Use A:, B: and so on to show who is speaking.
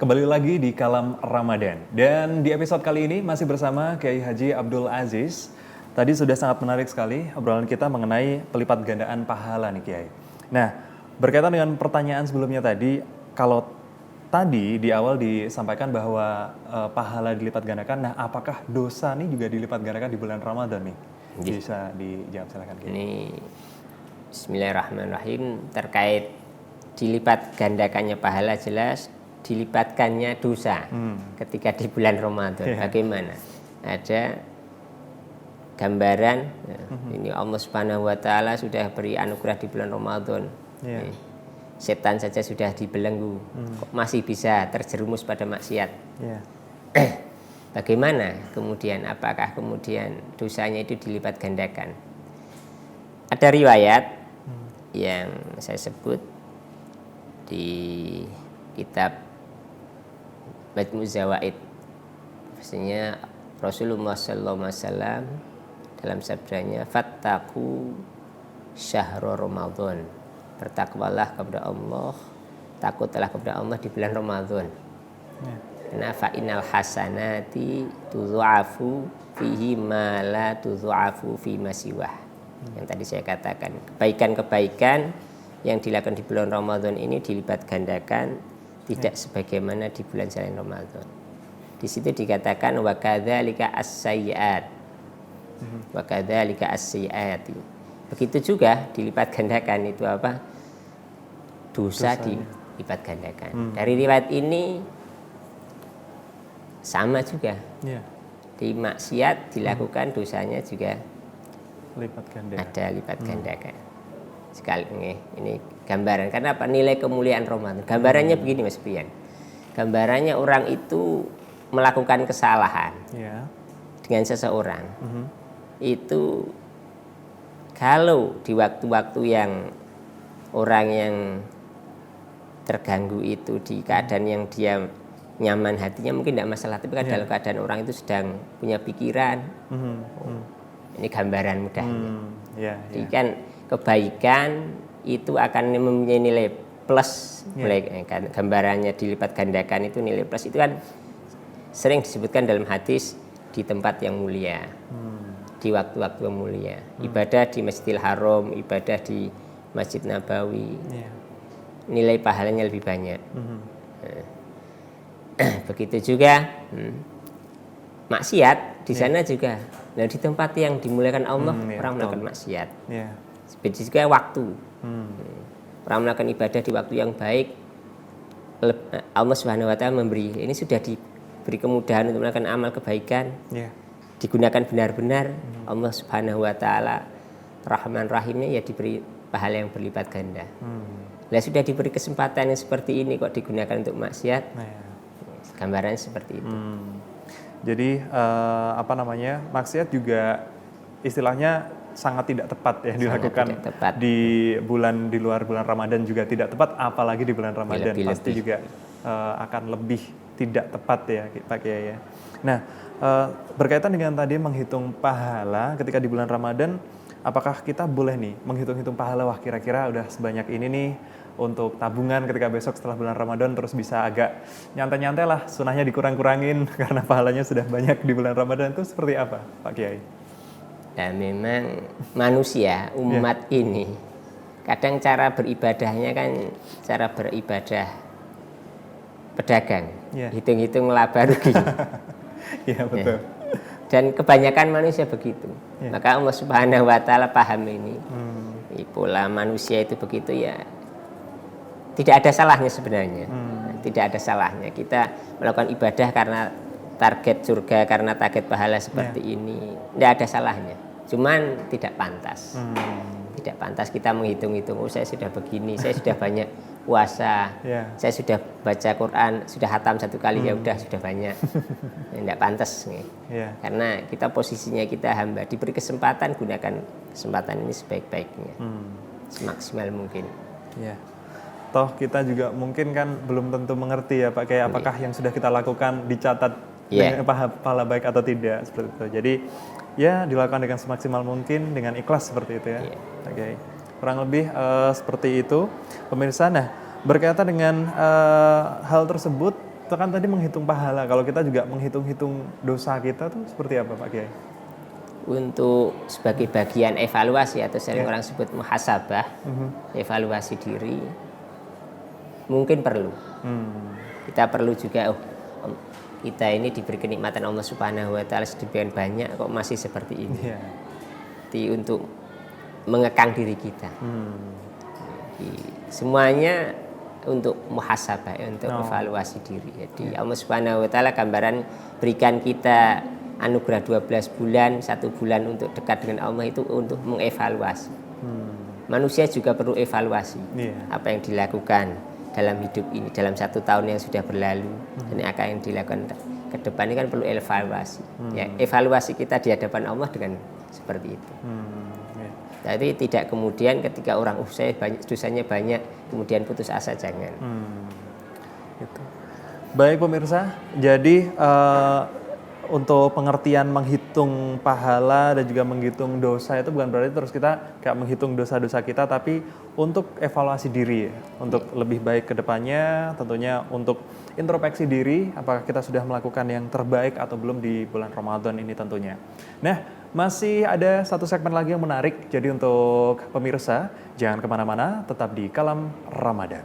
A: Kembali lagi di Kalam Ramadan. Dan di episode kali ini masih bersama Kiai Haji Abdul Aziz. Tadi sudah sangat menarik sekali obrolan kita mengenai pelipat gandaan pahala nih Kiai. Nah, berkaitan dengan pertanyaan sebelumnya tadi, kalau tadi di awal disampaikan bahwa pahala dilipat gandakan, nah apakah dosa nih juga dilipat gandakan di bulan Ramadan nih? Bisa dijawab silakan Kiai.
B: Ini Bismillahirrahmanirrahim, terkait dilipat gandakannya pahala, jelas dilipatkannya dosa ketika di bulan Ramadan. Bagaimana? Ada gambaran, ini Allah Subhanahu wa Ta'ala sudah beri anugerah di bulan Ramadan. Setan saja sudah dibelenggu, kok masih bisa terjerumus pada maksiat. Bagaimana kemudian, apakah kemudian dosanya itu dilipat gandakan? Ada riwayat yang saya sebut di kitab Majmu' Zawaid, maksudnya Rasulullah SAW dalam sabdanya, fattaku syahrul Ramadan, bertakwalah kepada Allah, takutlah kepada Allah di bulan Ramadan. Karena fa'inal hasanati tudha'afu fihi ma la tudha'afu fi masiwah. Yang tadi saya katakan, kebaikan-kebaikan yang dilakukan di bulan Ramadan ini dilipat gandakan, tidak sebagaimana di bulan selain Ramadan. Di situ dikatakan wa kadzalika as-sayyi'at. Wa kadzalika as-sayyi'at. Begitu juga dilipat gandakan itu apa? Dosa dilipat gandakan. Dari riwayat ini sama juga. Di maksiat dilakukan dosanya juga
A: Lipat ganda.
B: ada lipat gandakan. Sekali ini gambaran, karena apa? Nilai kemuliaan Ramadan. Gambarannya begini Mas Brian. Gambarannya orang itu melakukan kesalahan dengan seseorang. Itu kalau di waktu-waktu yang orang yang terganggu itu di keadaan yang dia nyaman hatinya mungkin tidak masalah, tapi kan dalam keadaan orang itu sedang punya pikiran. Ini gambaran mudahnya. Jadi kan kebaikan itu akan mempunyai nilai plus. Gambarannya dilipat gandakan itu nilai plus, itu kan sering disebutkan dalam hadis di tempat yang mulia, di waktu-waktu yang mulia, ibadah di Masjidil Haram, ibadah di Masjid Nabawi, nilai pahalanya lebih banyak. Begitu juga maksiat di sana juga. Nah, di tempat yang dimuliakan Allah orang melakukan maksiat. Seperti juga waktu. Orang melakukan ibadah di waktu yang baik, Allah Subhanahu wa Ta'ala memberi, ini sudah diberi kemudahan untuk melakukan amal kebaikan. Digunakan benar-benar, Allah Subhanahu wa Ta'ala Rahman Rahimnya ya diberi pahala yang berlipat ganda. Lah sudah diberi kesempatan yang seperti ini kok digunakan untuk maksiat. Gambarannya seperti itu.
A: Jadi maksiat juga istilahnya sangat tidak tepat ya dilakukan di luar bulan Ramadan juga tidak tepat, apalagi di bulan Ramadan pasti juga akan lebih tidak tepat ya Pak Kiai ya. Nah, berkaitan dengan tadi menghitung pahala ketika di bulan Ramadan, apakah kita boleh nih menghitung-hitung pahala, wah kira-kira udah sebanyak ini nih untuk tabungan ketika besok setelah bulan Ramadan, terus bisa agak nyantai-nyantai lah, sunahnya dikurang-kurangin karena pahalanya sudah banyak di bulan Ramadan, itu seperti apa Pak Kiai?
B: Dan memang manusia, umat ini kadang cara beribadahnya kan cara beribadah pedagang, hitung-hitung laba rugi.
A: Betul.
B: Dan kebanyakan manusia begitu. Maka Allah Subhanahu wa Ta'ala paham ini. Pola manusia itu begitu ya. Tidak ada salahnya sebenarnya. Tidak ada salahnya kita melakukan ibadah karena target surga, karena target pahala seperti ini. Tidak ada salahnya. Cuman tidak pantas. Tidak pantas kita menghitung-hitung, oh saya sudah begini, saya sudah banyak puasa, saya sudah baca Quran, sudah hatam 1 kali, ya udah sudah banyak. Tidak pantas nih. Karena kita posisinya kita hamba, diberi kesempatan, gunakan kesempatan ini sebaik-baiknya. Semaksimal mungkin.
A: Toh kita juga mungkin kan belum tentu mengerti ya Pak, kayak apakah yang sudah kita lakukan dicatat dengan pahala baik atau tidak, seperti itu. Jadi ya dilakukan dengan semaksimal mungkin, dengan ikhlas seperti itu ya. Kurang lebih seperti itu pemirsa. Nah, berkaitan dengan hal tersebut itu kan tadi menghitung pahala. Kalau kita juga menghitung-hitung dosa kita tuh seperti apa Pak Kiai?
B: Untuk sebagai bagian evaluasi atau sering orang sebut muhasabah, evaluasi diri, mungkin perlu. Kita perlu juga, kita ini diberi kenikmatan Allah Subhanahu Wa Taala sedemikian banyak, kok masih seperti ini. Jadi untuk mengekang diri kita. Semuanya untuk muhasabah, untuk evaluasi diri. Jadi Allah Subhanahu Wa Taala gambaran berikan kita anugerah 12 bulan, 1 bulan untuk dekat dengan Allah itu untuk mengevaluasi. Manusia juga perlu evaluasi apa yang dilakukan dalam hidup ini, dalam 1 tahun yang sudah berlalu, dan apa yang dilakukan ke depan ini kan perlu evaluasi. Ya, evaluasi kita di hadapan Allah dengan seperti itu. Jadi tidak kemudian ketika orang saya dosanya banyak kemudian putus asa, jangan.
A: Gitu. Baik pemirsa, jadi untuk pengertian menghitung pahala dan juga menghitung dosa itu bukan berarti terus kita kayak menghitung dosa-dosa kita, tapi untuk evaluasi diri ya, untuk lebih baik ke depannya, tentunya untuk introspeksi diri apakah kita sudah melakukan yang terbaik atau belum di bulan Ramadan ini tentunya. Nah, masih ada satu segmen lagi yang menarik, jadi untuk pemirsa jangan kemana-mana, tetap di Kalam Ramadan.